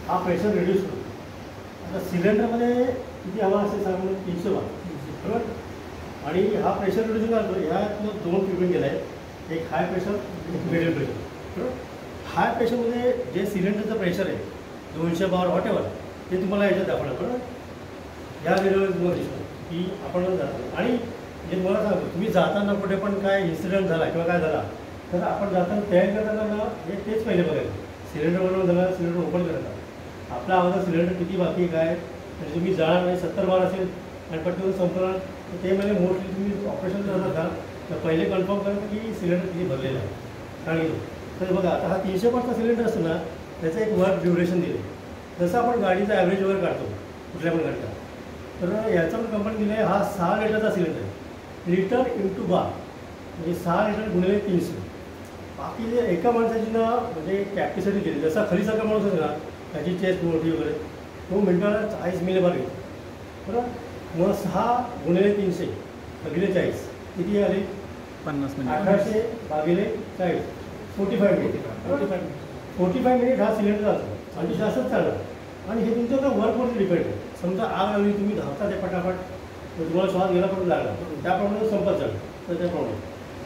हा pressure reduce होतो. आता सिलेंडरमध्ये किती हवा असेल सांगून 300 बार बरोबर. आणि हा प्रेशर रिड्यूस करतो. ह्यातनं 2 ट्यूबिंग केलं आहे, एक हाय प्रेशर एक मिडियम प्रेशर बरोबर. हाय प्रेशरमध्ये जे सिलेंडरचं प्रेशर आहे 200 बार वॉटेवर ते तुम्हाला याच्यात दाखवणार बरोबर. या व्हिडिओवर तुम्हाला दिसतो की आपण जातो. आणि जे तुम्हाला सांगतो तुम्ही जाताना कुठे पण काय इन्सिडेंट झाला किंवा काय झाला तर आपण जाताना तयारी करताना ना हे तेच पहिले बघायचं. सिलेंडर बनवून झाला, सिलेंडर ओपन करता आपला आवाज सिलेंडर किती बाकी आहे काय, म्हणजे तुम्ही जाणार नाही 70 बार असेल आणि पटकन संपणार तर ते म्हणजे मोस्टली तुम्ही ऑपरेशन करत का तर पहिले कन्फर्म करा की सिलेंडर किती भरलेलं आहे. सांगितलं तर बघा आता हा 300 बारचा सिलेंडर असतो ना त्याचं एक वर्क ड्युरेशन दिले. जसं आपण गाडीचा ॲव्हरेज वर काढतो कुठल्या पण गाडीचा, तर याचा पण कंपनी दिलं आहे. हा 6 लिटरचा सिलेंडर आहे. लिटर इंटू बार म्हणजे 6 लिटर गुणिले 300. बाकी जे एका माणसाची ना म्हणजे कॅपॅसिटी दिली. जसा खरीसारखा माणूस आहे ना त्याची चेस्ट मोठी वगैरे तो मिनिटाला 40 मिली बार घेतो बरोबर. मग 6 गुणिले 300 भागिले 40 किती आले 50 मिनिट. 1800 भागिले 40 45 मिनिट. 45 मिनिट हा सिलेंडर जातो आणि जास्तच चालणार. आणि हे तुमच्या वर्कवरती डिपेंड आहे. समजा आग लावली तुम्ही धावता ते पटापट तुम्हाला श्वास घ्यायला पण लागला त्याप्रमाणे संपत झालं तर त्याप्रमाणे.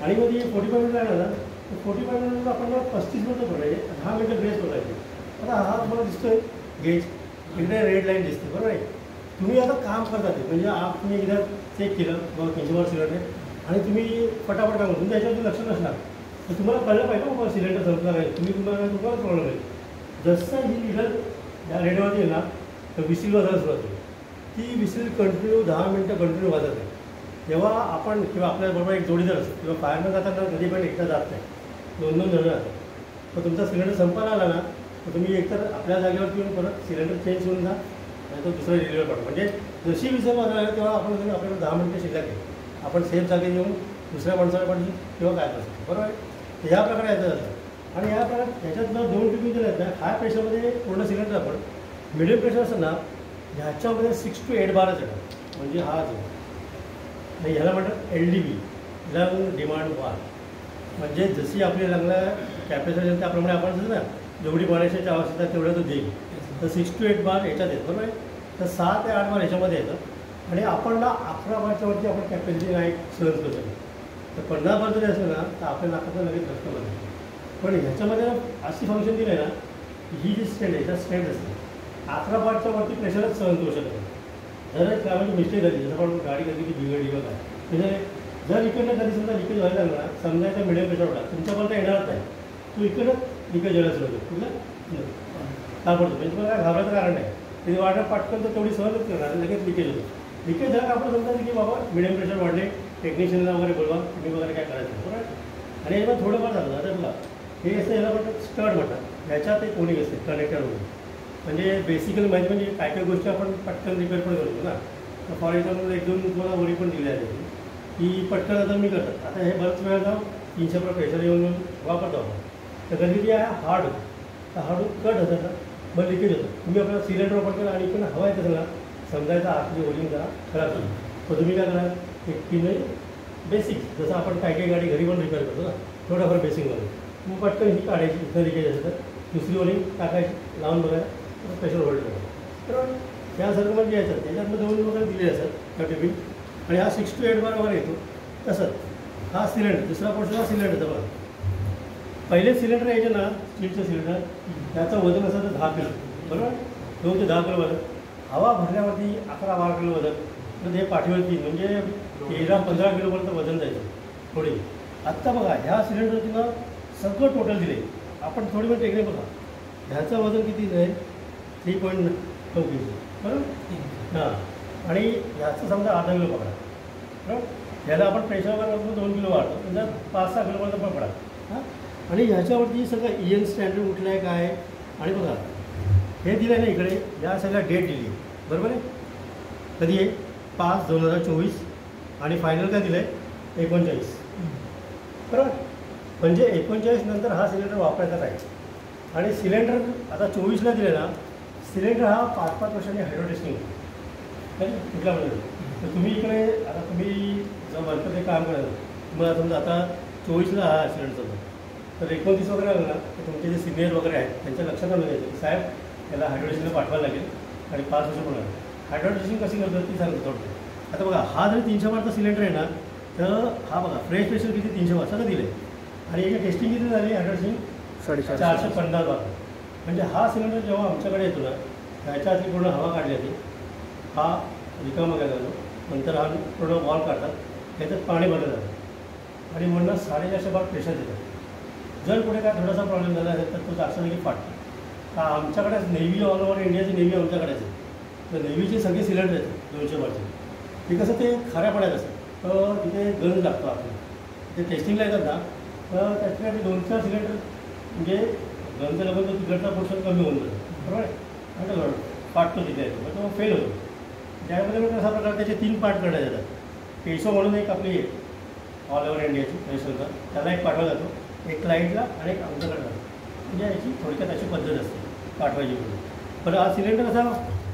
आणि मग 45 मिनिट लागणार ना तर 45 मिनिट आपण 35 मिनिटं पडायचे 10 मिनिटं रेस्ट करायची. आता हा तुम्हाला दिसतोय गेज इकडे रेड लाईन दिसते बरोबर आहे. तुम्ही आता काम करता ते म्हणजे आग तुम्ही एकदा चेक केलं बाबा 300 बार सिलेंडर आहे आणि तुम्ही पटापट काम तुमच्या याच्यावरती लक्ष नसणार तर तुम्हाला कळलं पाहिजे बाबा सिलेंडर संपला नाही. तुम्हाला प्रॉब्लेम आहे. जसं ही लिडर या रेडिओवरती येईल ना तर विसील वाजायला सुरुवात होईल. ती विसील कंटिन्यू 10 मिनिटं कंटिन्यू वाजत आहे. तेव्हा आपण किंवा आपल्याबरोबर एक जोडीदार असतो किंवा फायरमॅन जाताना कधी पण एकटा जात नाही 2-2 जण जातात. तर तुमचा सिलेंडर संपायला आला ना तर तुम्ही एकतर आपल्या जागेवरती येऊन परत सिलेंडर चेंज होऊन जा नाही तर दुसरा रिलेवर पाठवा. म्हणजे जशी विसील वाजायला तेव्हा आपण आपल्याला 10 मिनिटं शिल्लक आहे आपण सेफ जागेत येऊन दुसऱ्या माणसाला पाठवू किंवा काय करतो बरोबर आहे. तर ह्या प्रकारे याचं जातं. आणि या प्रकारे ह्याच्यातनं 2 ट्यूबिंग दिले आहेत ना. हाय प्रेशरमध्ये पूर्ण सिलेंडर आपण मिडियम प्रेशर असेल ना ह्याच्यामध्ये 6 to 8 बारच येतात. म्हणजे हा जो नाही ह्याला म्हणतात LDB लंग डिमांड बार. म्हणजे जशी आपली लंगला कॅपॅसिटी त्याप्रमाणे आपण जसं ना जेवढी पाण्याची आवश्यकता तेवढं तो देईल. तर 6 to 8 बार याच्यात येत बरोबर आहे. तर 6 ते 8 बार याच्यामध्ये येतं. आणि आपण ना 11 बारच्या वरती आपण कॅपॅसिटी नाही सहज करू शकतो. तर 50 बार जरी असलं ना तर आपल्या नाकाचं लगेच रक्त बनतं. पण ह्याच्यामध्ये अशी फंक्शन दिलं आहे ना ही जी स्ट्रेंथ आहे त्या स्ट्रेंथ असते 11 बारच्या वरती प्रेशरच सहन करू शकत नाही. जर काय म्हणजे मिस्टेक झाली जसं आपण गाडी कधी की बिघडली किंवा काय म्हणजे जर इकडनं कधी समजा लिकेज व्हायला लागला समजायचा मिडियम प्रेशरला तुमच्यापर्यंत येणारच नाही. तो इकडंच लिकेज व्हायला सुरू होतो कुठलं ताबडतोब. म्हणजे तुम्हाला काय घाबरायचं कारण नाही. ते वाटर पाटकन तर तेवढी सहनच करणार लगेच लिकेज होतो. लिकेज झाला का आपण समजायचं की बाबा मिडियम प्रेशर वाढले टेक्निशियनला वगैरे बोलवा तुम्ही वगैरे काय करायचं बरोबर. आणि याला थोडंफार झालं आता तुला हे असं याला म्हणतात स्टड म्हणतात. ह्याच्यात एक कोणी असते कनेक्टर वगैरे म्हणजे बेसिकली माहिती म्हणजे काय काय गोष्टी आपण पटकन रिपेअर पण करतो ना. तर फॉर एक्झाम्पल 1-2 तुम्हाला वरी पण दिली आहे की पटकन आता मी करतात. आता हे बरंच वेळा 300 प्रेशर येऊन वापरतो आपण. तर कधी ती हार्ड होतं तर हार्ड कट होतं ना मग लिकेज होतं. तुम्ही आपल्याला सिलेंडर ओपन केला आणि पण हवा येतं ना समजायचं आतली ओरिंग जरा खराब झाली तर तुम्ही काय करा एक म्हणजे बेसिक जसं आपण काय काही गाडी घरी पण रिपेअर करतो ना थोडंफार बेसिकमध्ये मग पटकन ही काढायची इथं लिकेज असेल तर दुसरी ओरिंग टाकायची लावून बघायला प्रेशर होल्ड करायचं. तर त्या सर्कलमध्ये यायचं त्याच्यातनं 2 वगैरे दिले असतात त्या टिफिन. आणि हा 6 to 8 बार वगैरे येतो. तसंच हा सिलेंडर दुसरा पोर्शन हा सिलेंडरचा बघा. पहिले सिलेंडर यायचे ना स्टीलचं सिलेंडर त्याचं वजन असं तर 10 किलो बरोबर. 2 ते 10 किलो वजन. हवा भरल्यावरती 11-12 किलो वजन तर ते पाठीवरती म्हणजे 13-15 किलोपर्यंत वजन जायचं थोडी. आत्ता बघा ह्या सिलेंडरची ना सगळं टोटल दिले आपण थोडी पण टेकणे बघा ह्याचं वजन किती आहे 3.9 किलो बरोबर. हां आणि ह्याचं समजा अर्धा किलो पकडा बरोबर. ह्याला आपण प्रेशरवर 2 किलो वाढतो म्हणजे 5-6 किलोपर्यंत पण पडा. हां आणि ह्याच्यावरती सगळं EN स्टँडर्ड कुठलं आहे काय आणि बघा हे दिलं आहे ना इकडे या सगळ्या डेट दिली बरोबर आहे. कधी आहे 5/2024 आणि फायनल काय दिलं आहे 39 बरोबर. म्हणजे 39 नंतर हा सिलेंडर वापरायचा नाही. आणि सिलेंडर आता 24ला दिले ना सिलेंडर हा 5-5 वर्षांनी हायड्रो टेस्टिंग होतो कुठल्या म्हणजे. तर तुम्ही इकडे आता तुम्ही जर म्हणतं ते काम करायचं तुम्हाला समजा आता 24ला हा सिलेंडर चालतो तर 29 वगैरे आलं ना तर तुमचे जे सिनियर वगैरे आहेत त्यांच्या लक्षात आणून द्यायचं साहेब त्याला हायड्रोटेशनला पाठवायला लागेल आणि 5 वर्ष पण लागेल. हायड्रोटेशन कशी करतात ती सांगतो थोडं. आता बघा हा जरी 300 वॉटचा सिलेंडर आहे ना, तर हा बघा फ्रेश प्रेशर किती 300 वॉट सगळं दिलं आहे. आणि याची टेस्टिंग किती झाली हायड्रोटेशन 450 वॉट. म्हणजे हा सिलेंडर जेव्हा आमच्याकडे येतो ना, ह्याच्या आधी पूर्ण हवा काढली जाते, हा रिकामा केला जातो, नंतर हा पूर्ण वॉल काढतात, त्याच्यात पाणी भरलं जातं आणि म्हणून 450 बार प्रेशर देतात. जर पुढे काय थोडासा प्रॉब्लेम झाला असेल तर तो 400 लगेच फाटतो. का आमच्याकडेच नेव्ही ऑल ओव्हर इंडियाची नेव्ही आमच्याकडेच आहे. तर नेव्हीचे सगळे सिलेंडर आहेत 200 बारचे. ते कसं ते खाऱ्या पाण्यात असतं, तर तिथे गंज लागतो आपल्याला. ते टेस्टिंगला येतात ना, तर त्याच्यासाठी 2-4 सिलेंडर म्हणजे गंज लागून तो तिकडचा पोर्शन कमी होऊन जातो, बरोबर आहे. आणि फाटतो तिथे येतो, मग तो फेल होतो. त्यामध्ये मग असा प्रकार त्याचे 3 पार्ट करण्यात येतात. पेसो म्हणून एक आपली ऑल ओव्हर इंडियाची पेसोचा, त्याला एक पाठवला जातो, एक क्लायंटला आणि एक आमच्याकडे जातो. म्हणजे याची थोडक्यात अशी पद्धत असते पाठवायची म्हणून. पण हा सिलेंडर कसा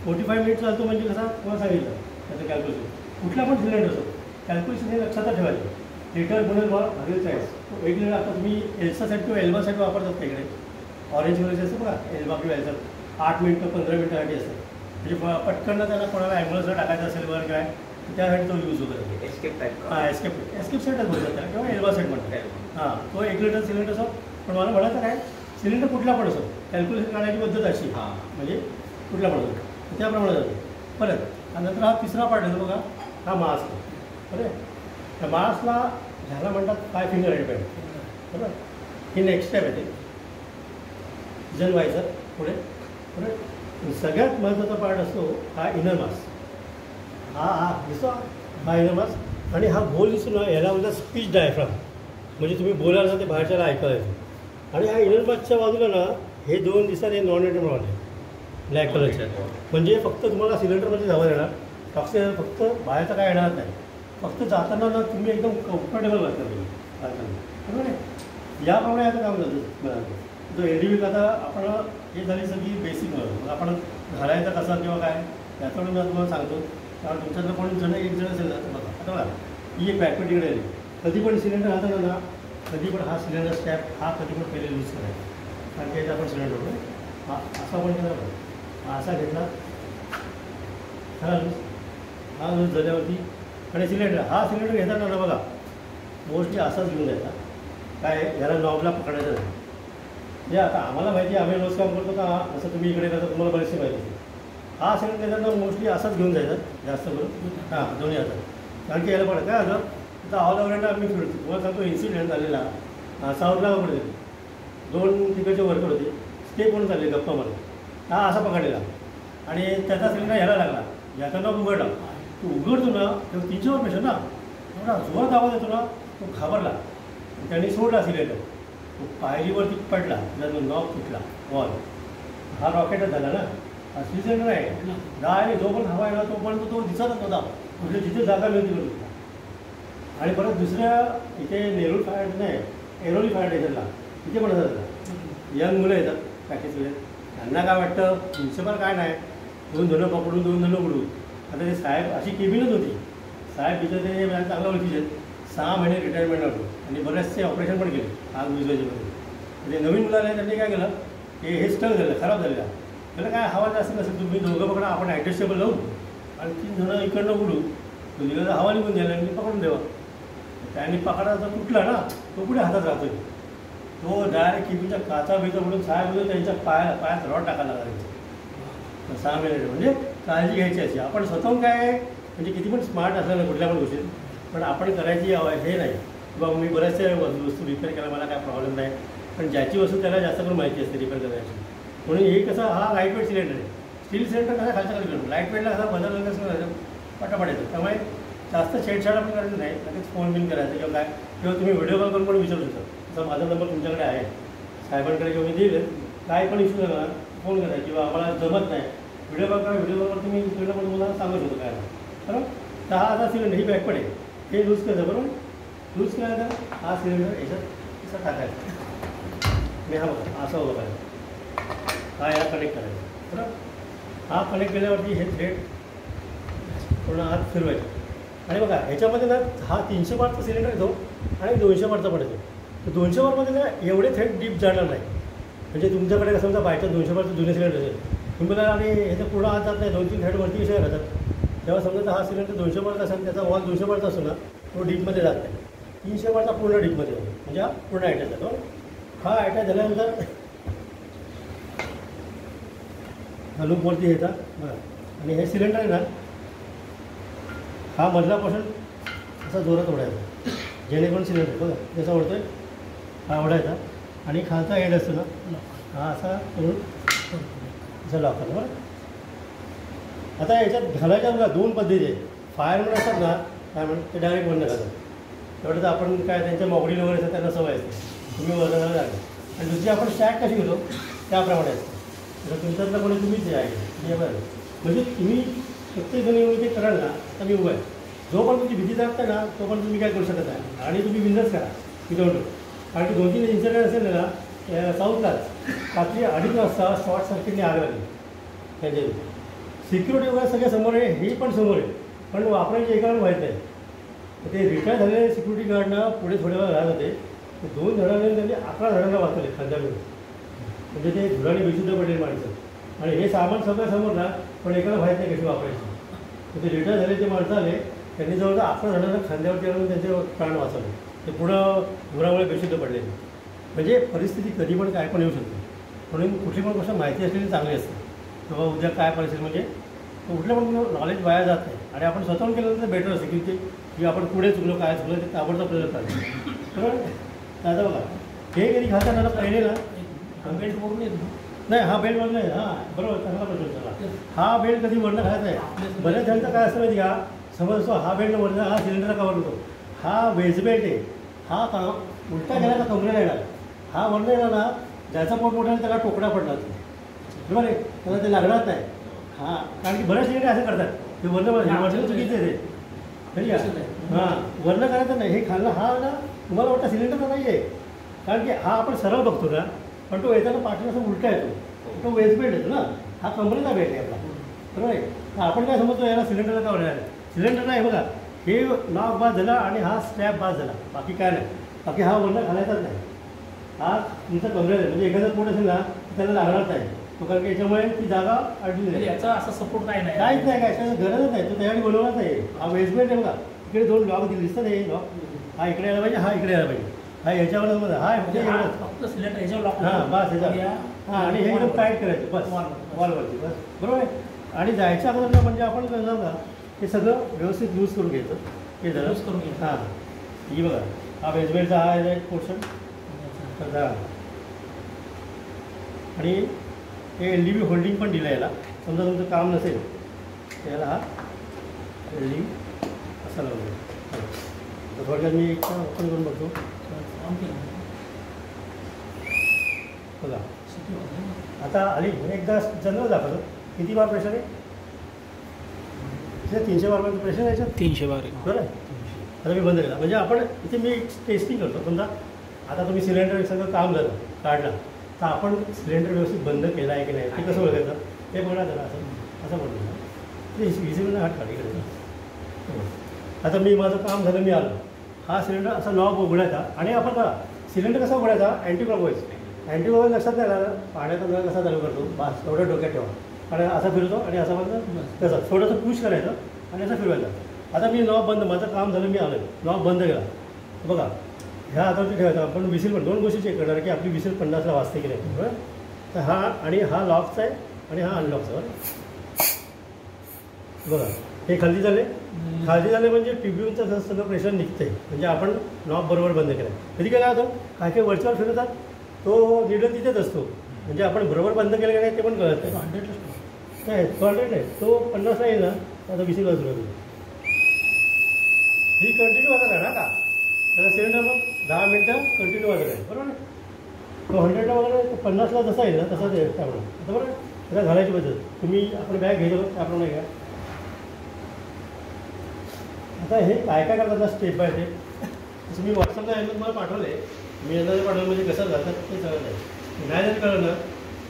45 मिनिट चालतो, म्हणजे कसा तुम्हाला सांगितलं त्याचं कॅल्क्युलेशन. कुठला पण सिलेंडर असो, कॅल्क्युलेशन हे लक्षात ठेवायचं. लिटर गुणेल हवेचा आहे. 1 लिटर आता तुम्ही एल्सासाठी किंवा एल्बासाठी वापरतात का इकडे, ऑरेंज कलरचे असतं बघा, एल्बा किंवा एल्सा 8 मिनिटं 15 मिनिटासाठी असतं. म्हणजे पटकन त्याला कोणाला ॲम्ब्युलन्सला टाकायचं असेल वर काय, त्यासाठी तो यूज होतो. Escape type. हां, एस्केप सेटच बोलतात त्याला, किंवा एल्बा सेट म्हणतात. हां, तो 1 लिटर सिलेंडर असो. पण मला म्हणायचं काय, सिलेंडर कुठला पण असो, कॅल्क्युलेशन काढायची पद्धत अशी, म्हणजे कुठला पण असो त्याप्रमाणे जातो. परत आणि नंतर हा तिसरा पार्ट येतो बघा, हा मास्क. बरोबर, त्या मास्कला ह्याला म्हणतात 5 फिंगर हेडबँड. बरोबर, ही नेक्स्ट स्टेप येते जन व्हायचं पुढे. बरोबर, सगळ्यात महत्त्वाचा पार्ट असतो हा इनर मास्क. हा दिसतो, हा इनर मास्क. आणि हा गोल दिसतो ना, याला म्हणतात स्पीच डायफ्राम. म्हणजे तुम्ही बोलायला ना ते बाहेरच्याला ऐकायला येतं. आणि ह्या इनर मास्कच्या बाजूला ना हे 2 दिसतात, हे नॉन एटम रॉड आहे ब्लॅक कलरचे. म्हणजे फक्त तुम्हाला सिलेंडरमध्ये जावं येणार, ऑक्सिजन फक्त बाहेरचा काय येणार नाही. फक्त जाताना ना तुम्ही एकदम कम्फर्टेबल वाटतं तुम्ही बरोबर आहे. याप्रमाणे आता काम करतं जो एलडीबी आता आपण हे झाली सगळी बेसिक मग आपण घालायचा कसा किंवा काय याच्यामुळे मी तुम्हाला सांगतो. कारण तुमच्याकडं कोणी जण एक जण असेल ना, बघा आता बघा ही एक बॅकवर्ड तिकडे आली. कधी पण सिलेंडर घालताना ना, कधी पण हा सिलेंडर स्टॅप हा कधी पण पहिले यूज करायचा. कारण की आपण सिलेंडर होतो हा असा पण केला पाहिजे. हा असा घेतला, हा लूज झाल्यावरती. आणि सिलेंडर घेताना ना बघा मोस्टली असाच घेऊन जायचा. काय ह्याला नॉबला पकडायचं नाही. म्हणजे आता आम्हाला माहिती आहे, आम्ही रोज काम करतो का, जसं तुम्ही इकडे करता तुम्हाला बरेचसे माहिती आहे. हा सिलेंडर घेताना मोस्टली असाच घेऊन जायचा जास्त करून. हां, दोन्ही हातात. कारण की याला पडत काय आलं आता ऑल ओव्हर इंडिया आम्ही फिरतो. तुम्हाला सांगतो इन्सिडेंट झालेला साऊथला पडते. 2 तिकडचे वर्कर होते, स्टे करून चालले गप्पा मला. हा असा पकडलेला आणि त्याचा सिलेंडर ह्याला लागला. याचा नॉब उघडला. तो उघडतो ना तेव्हा 300 वर पेशंट ना, एवढा जोरात आवाज येतो ना, तो घाबरला. त्यांनी सोडला सिलेंडर. तो पायरीवरती पडला, त्याचा नॉब तुटला वॉल. हा रॉकेटच झाला ना, हा सिलेंडर आहे. डायरेक्ट जो पण हवा येणार तोपर्यंत तो दिसतच नव्हता. म्हणजे जिथे जागा मिळते तिकडे. आणि परत दुसऱ्या इथे नेरूळ फायर नाही, एरोली फायर स्टेशनला तिथे पण असं यंग मुलं येतात प्रॅक्टिसमध्ये. त्यांना काय वाटतं 300 बार काय नाही, 2 जणं पकडून 2 जणं उडून. आता ते साहेब अशी केबिनच होती. साहेब तिथं ते चांगल्या ओळखीचे 6 महिने रिटायरमेंट होतो आणि बरेचसे ऑपरेशन पण केले आग विजवायच्यामध्ये. म्हणजे नवीन मुलाला त्यांनी काय केलं, हे स्टक झालं, खराब झालेला. त्याला काय हवा जास्त नसेल तुम्ही दोघं पकडा, आपण ॲडजस्टेबल लावू आणि 3 जणं इकडनं उडू, तुझ्या हवा निघून द्यायला आणि पकडून देवा. त्यांनी पकडाचा तुटला ना, तो कुठे हातात राहतोय. तो डायरेक्ट केबिनच्या काचा बिचा म्हणून साहेब होतो त्यांच्या पायात रॉड टाकायला लागायचं. 6 महिने म्हणजे काळजी घ्यायची अशी. आपण स्वतःहून काय म्हणजे किती पण स्मार्ट असलं ना कुठल्या पण गोष्टीत, पण आपण करायची हे नाही बाबा मी बऱ्याचशा वस्तू रिपेअर करायला मला काय प्रॉब्लेम नाही. पण ज्याची वस्तू त्याला जास्त करून माहिती असते रिपेअर करायची. म्हणून हे कसं हा लाईटवेट सिलेंडर आहे. स्टील सिलेंडर कसा खालच्या खाली करतो, लाईटवेटला कसा बदललं कसं पटापट येतं. त्यामुळे जास्त छेडछाड आपण करायचं नाही. लगेच फोन बिन करायचं किंवा काय, किंवा तुम्ही व्हिडिओ कॉल करून पण विचारू शकता. तसं माझा नंबर तुमच्याकडे आहे, साहेबांकडे किंवा मी दिले. काय पण इश्यू झाला फोन करा किंवा आम्हाला जमत नाही व्हिडिओ कॉल करा. व्हिडिओ कॉलवर तुम्ही सिलेंडर पण तुम्हाला सांगू शकतो काय बरोबर. तर हा आता सिलेंडर ही बॅकपड आहे, हे लूज करायचं बरोबर. लूज करायचं हा सिलेंडर याच्यात असा टाकायचा. मी हा बघा असा उभा करायचा, हा याला कनेक्ट करायचा बरोबर. हा कनेक्ट केल्यावरती हे थ्रेड पूर्ण हात फिरवायचं. आणि बघा ह्याच्यामध्ये ना हा 300 बारचा सिलेंडर येतो आणि 200 बारचा पण येतो. तर 200 बारमध्ये ना एवढे थ्रेड डीप जाणार नाही. म्हणजे तुमच्याकडे कसं समजा बायचा 200 बारचं जुने सिलेंडर असेल तुम्हाला आणि ह्याचं पूर्ण आत जात नाही, 2-3 साईड वरती विषय राहतात. तेव्हा समजा हा सिलेंडर 200 वॉल्ट असेल, त्याचा वॉल 200 वॉल्टचा असतो ना, तो डीपमध्ये जात नाही. 300 वॉल्टचा पूर्ण डीपमध्ये जातो, म्हणजे हा पूर्ण अटॅच जातो. हा अटॅच झाल्यानंतर हा लूपवरती येतात बघा. आणि हे सिलेंडर आहे ना, हा मधला पोर्शन असा जोरात ओढायचा, जेणेकरून सिलेंडर बघा त्याचा ओढतोय, हा ओढायचा. आणि खालचा एंड असतो ना, हा असा करून असं लॉक करतो बरं. आता याच्यात घालायच्या बघा 2 पद्धती आहेत. फायरमॅन असतात ना, काय म्हणतात ते डायरेक्ट बंद घालतात. तेवढं तर आपण काय त्यांच्या मोगडीला वगैरे असतात त्यांना सवय असते, तुम्ही वरणाला लागेल. आणि दुसरी आपण स्टॅक कशी घेतो त्याप्रमाणे असते. तर तुमच्यातलं कोणी तुम्हीच आहे बरं. म्हणजे तुम्ही प्रत्येक जण येऊन ते कराल ना, तर मी उभं आहे. जो पण तुमची भीती दाखवता ना, तो पण तुम्ही काय करू शकत नाही. आणि तुम्ही बिंदच करा विदाऊट. कारण की 2-3 इन्सिडेंट असेल ना, साऊथलाच रात्री 2:30 वाजता शॉर्ट सर्किटने आग लागली त्यांच्या. सिक्युरिटी वगैरे सगळ्या समोर आहे, हे पण समोर आहे, पण वापरायचे एकाला माहीत नाही. ते रिटायर झालेले सिक्युरिटी गार्डनं पुढे थोड्या वेळा राहत होते. 2 जणांनी त्यांनी 11 जणांना वाचवले खांद्यावर. म्हणजे ते धुराने बेशुद्ध पडलेली माणसं. आणि हे सामान सगळं समोर ना, पण एकाला माहीत नाही कशी वापरायची. ते रिटायर झाले ते माणसं आले, त्यांनी जवळजवळ 11 जणांना खांद्यावरती आणून त्यांचे प्राण वाचवले. ते पुढं धुरामुळे बेशुद्ध पडलेले. म्हणजे परिस्थिती कधी पण काय पण येऊ शकते. म्हणून कुठली पण गोष्ट माहिती असलेली चांगली असते. किंवा उद्या काय परिस्थिती म्हणजे कुठलं पण नॉलेज वाया जात नाही. आणि आपण स्वतःहून केलं तर बेटर असते की ते की आपण पुढे चुकलो काय चुकलं ते ताबडतोब आपल्याला कळलं. बरोबर. आता बघा हे कधी घालताना पहिले ना बेल्ट वरून येतो नाही, हा बेल्ट वरून नाही. हां बरोबर, चांगला प्रश्न विचारला. हा बेल्ट कधी वरनं घालायचा आहे. बऱ्याच जणांचं काय असतं माहिती का, समज असतो हा बेल्ट वरनं हा सिलेंडरला कवर होतो. हा वेज बेल्ट आहे, हा का उलटा गेला का कमरेला येणार. हा वरनं येणार ना, ज्याचा पोट मोठा त्याला टोकडा पडणार बरोबर आहे, त्याला ते लागणार नाही. हां कारण की बऱ्याच सिलेंडर असं करतात ते वरनं चुकीचं आहे ते. खरी हां वरनं करायचं नाही. हे खाल्लं हा ना तुम्हाला वाटतं सिलेंडरचा नाही आहे, कारण की हा आपण सरळ बघतो ना, पण तो येताना पाठीला असं उलटा येतो. तो वेज बेल्ट येतो ना, हा कमरेचा बेल्ट आहे आपला बरोबर आहे. तर आपण काय समजतो याला सिलेंडरला का होणार सिलेंडर नाही बघा. हे नॉक बाद झाला आणि हा स्लॅब बाद झाला, बाकी काय नाही. बाकी हा वरनं घालायचाच नाही. हा तुमचा कमरेचा आहे, म्हणजे एखादा पोट असेल ना त्याला लागणार नाही तो, कारण की याच्यामुळे ती जागा अडली नाही. याचा असा सपोर्ट नाही काहीच नाही, काय त्याची गरजच नाही. तो त्यासाठी बनवलाच नाही. हा वेज बेल्ट आहे बघा. इकडे 2 लॉक दिले दिसतात हे लॉक. हा इकडे यायला पाहिजे, हा इकडे यायला पाहिजे. हा याच्यावर समजा हा फक्त सिलेंडर याच्यावर लॉक. हां बस ह्याच्यावर. हां आणि हे एकदम टाईट करायचं बस वॉलवरती बस बरोबर आहे. आणि जायच्या अगोदर म्हणजे आपण कसं का हे सगळं व्यवस्थित यूज करून घ्यायचं. हे जरा यूज करून घ्यायचं. हां ही बघा हा वेज बेल्टचा हा एक पोर्शन तर आणि हे LDB होल्डिंग पण दिलं याला. समजा तुमचं काम नसेल त्याला हा LDB असा लावलं. थोडक्यात मी एक ओपन करून बघतो बघा. आता आली एकदा जनरल दाखवतो किती बार प्रेशर आहे. 300 बारपर्यंत प्रेशर आहे याच्यात. 300 बार बरं आहे. आता मी बंद केला म्हणजे आपण इथे मी टेस्टिंग करतो. समजा आता तुम्ही सिलेंडर सगळं काम झालं काढला तर आपण सिलेंडर व्यवस्थित बंद केला आहे की नाही ते कसं ओळखायचं ते बघा जरा असं असं म्हणतो ते विजिबलनं हात काढ इकडे. आता मी माझं काम झालं मी आलो. हा सिलेंडर असा नॉब उघडायचा आणि आपण बघा सिलेंडर कसा उघडायचा अँटीक्लॉकवाईज. अँटीक्लॉकवाईज लक्षात नाही आला पाण्याचा नळ कसा चालू करतो बस एवढं डोक्यात ठेवा. आणि असा फिरतो आणि असा बंद तसं थोडंसं पुश करायचं आणि असं फिरवायचं. आता मी नॉब बंद माझं काम झालं मी आलो नॉब बंद केला बघा. ह्या हातावरती ठेवायचा आपण विसील पण 2 गोष्टी चेक करणार की आपली विसील 50ला वाजते की नाही बरोबर. तर हा आणि हा लॉकचा आहे आणि हा अनलॉकचा बरं बघा. हे खाली झाले म्हणजे ट्रिब्यूनचं जसं सगळं प्रेशर निघतंय म्हणजे आपण नॉब बरोबर बंद केला. कधी काय होतं काय काय वरच्यावर फिरवतात तो निडल तिथेच असतो म्हणजे आपण बरोबर बंद केलं का नाही ते पण कळत नाही. 100 नाही तो 50ला येईल ना आता विसील वाजू ही कंटिन्यू वाजत आहे ना का त्याचा सिलेंडर मग 10 मिनटं कंटिन्यू वाजत आहे बरोबर. तो 100ला वगैरे 50ला जसा येईल ना तसाच आहे त्याप्रमाणे. आता बरोबर त्याला घालायची पद्धत तुम्ही आपण बॅग घ्यायचो त्याप्रमाणे घ्या. आता हे काय काय करतात ना स्टेप बाय स्टेप तसं मी व्हॉट्सअपला यांना तुम्हाला पाठवलं आहे. मी यांना पाठवलं म्हणजे कसं जातात ते सगळं आहे. नाही जर कळलं ना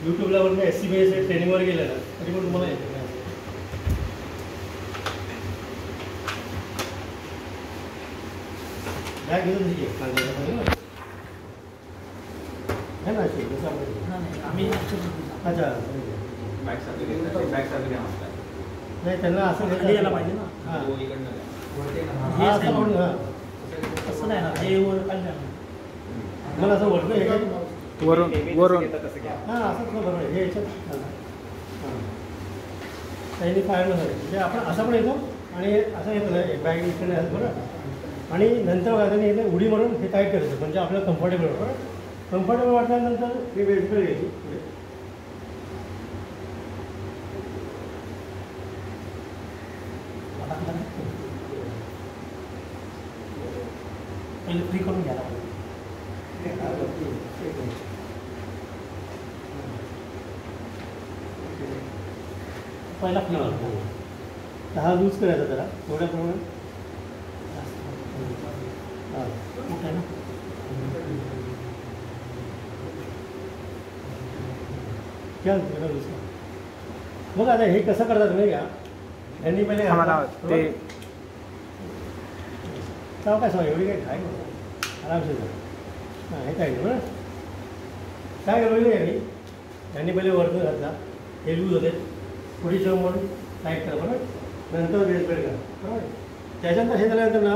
यूट्यूबला वर मी SCBS ट्रेनिंगवर गेलं ना तरी पण तुम्हाला येते बॅग घेऊन आहे ना. आम्ही अच्छा बॅग सारखं घेतात बॅग सारखं घ्या म्हणतात नाही त्यांना असं खाली यायला पाहिजे ना. हां तो इकडनं द्या. हां असं म्हणून हां तसं नाही ना, हे वर खाली नाही. मला असं वाटलं हे वरून हां असंच बरोबर आहे हे याच्यात हां त्यांनी फायर झालं म्हणजे आपण असं पण येतो आणि असं येतं ना बॅग इकडे असं बरं आणि नंतर वाजाने इथे उडी मारून हे टाईट करायचं म्हणजे आपल्याला कम्फर्टेबल वाटतं कम्फर्टेबल वाटल्यानंतर हे वेगळं घ्यायची पुढे. आता पहिले फ्री करून घ्यायला पाहिजे. पहिला फ्री करून तर हा लूज करायचा जरा थोड्या प्रमाणात हां मोठा आहे ना. क्या लूज मग आता हे कसं करतात नाही का यांनी पहिले ते तेव्हा काय सवय एवढी काही काय नव्हतं आरामशीर हां हे काय नाही बरं काय केलं यांनी यांनी पहिले वरती घातला हे लूज होते पुढे जम म्हणून टाईट करा बरोबर नंतर बेस बेल्ट करा बरोबर त्याच्यानंतर हे झाल्यानंतर ना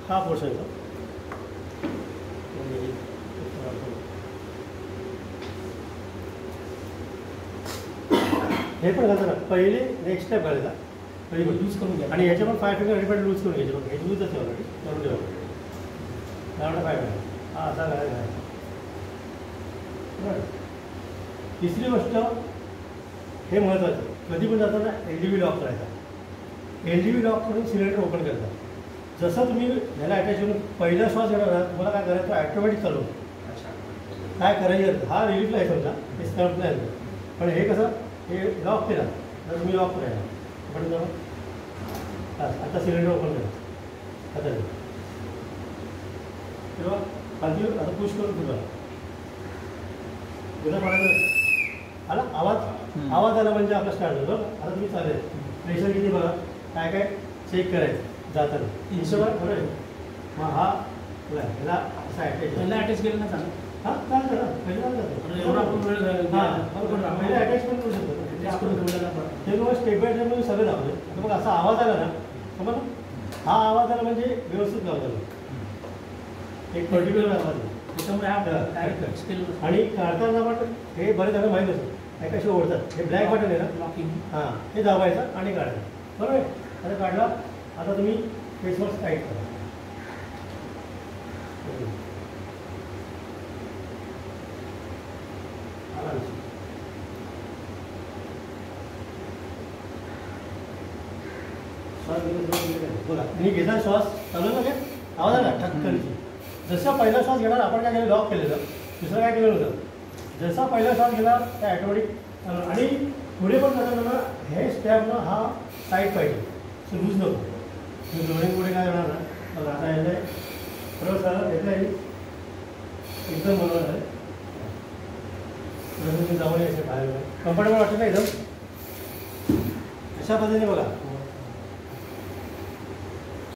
हा पोर्शन येतो हे पण घालतो ना पहिले नेक्स्ट स्टेप घालायचा पहिली गोष्ट. यूज करून घ्या. आणि याच्या पण 5 फिंगर पण लूज करून घ्यायचे बघ हे लूजच आहे ऑलरेडी करून ठेवा त्यामुळे 5 फिंगर हा असा घालायचा बरं. तिसरी गोष्ट हे महत्त्वाचं कधी पण जाताना LDB लॉक करायचा LDB लॉक करून सिलेंडर ओपन करता जसं तुम्ही ह्याला अटॅच करून पहिला श्वास घेणार ना तुम्हाला काय करायचं ॲटोमॅटिक चालू काय करायचं हा रिलीफला आहे समजा हे स्टॅम्प नाही आहे. पण हे कसं हे लॉक केला तर तुम्ही लॉक करायला पण जाऊ आता सिलेंडर ओपन करा आता तेव्हा खाली आता पुश करून तुला तुला म्हणायचं आला आवाज आला म्हणजे आपला स्टार्ट होतो आता तुम्ही चालेल प्रेशर किती बघा काय काय चेक करायचं जाताना 300 बरोबर आहे मग हा ह्याला असा अटॅच पहिला अटॅच केलं ना चालेल. हां चालतं ना पहिला चालतं एवढा आपण वेळ हां बरोबर पहिले अटॅच पण करू शकतो अटॅच करून ठेवलेला बरं. ते तुम्हाला स्टेप बाय स्टेप मध्ये सगळं दाखवलं आता मग असा आवाज आला ना समज हा आवाज आला म्हणजे व्यवस्थित लावला एक पर्टिक्युलर आवाज आहे. त्याच्यामुळे हा हा. डायरेक्ट टच केलं आणि काढताना पण हे बरेच जण माहीत असतं काय कसे ओढतात हे ब्लॅक बटन आहे ना लॉकिंग. हां हे दाबायचं आणि काढायचं बरोबर आहे आता काढला आता तुम्ही फेसवॉश टाईट करा आला ना. श्वास बघा मी घेता श्वास चालू ना काय आवाज आला ठक्कन जसा पहिला श्वास घेणार आपण काय केलं लॉक केलेलं दुसरं काय केलं होतं जसा पहिला श्वास घेणार त्या ॲटोमॅटिक आणि पुढे पण जाताना हे स्टॅपनं हा टाईट पाहिजे सो लूज नको तुम्ही लोडिंग पुढे काय करणार ना बघा आता यायला बरोबर झालं घेतलं आहे एकदम बरोबर आहे तुम्ही जाऊन यायचं बाहेर कम्फर्टेबल वाटतं ना एकदम अशा पद्धतीने बघा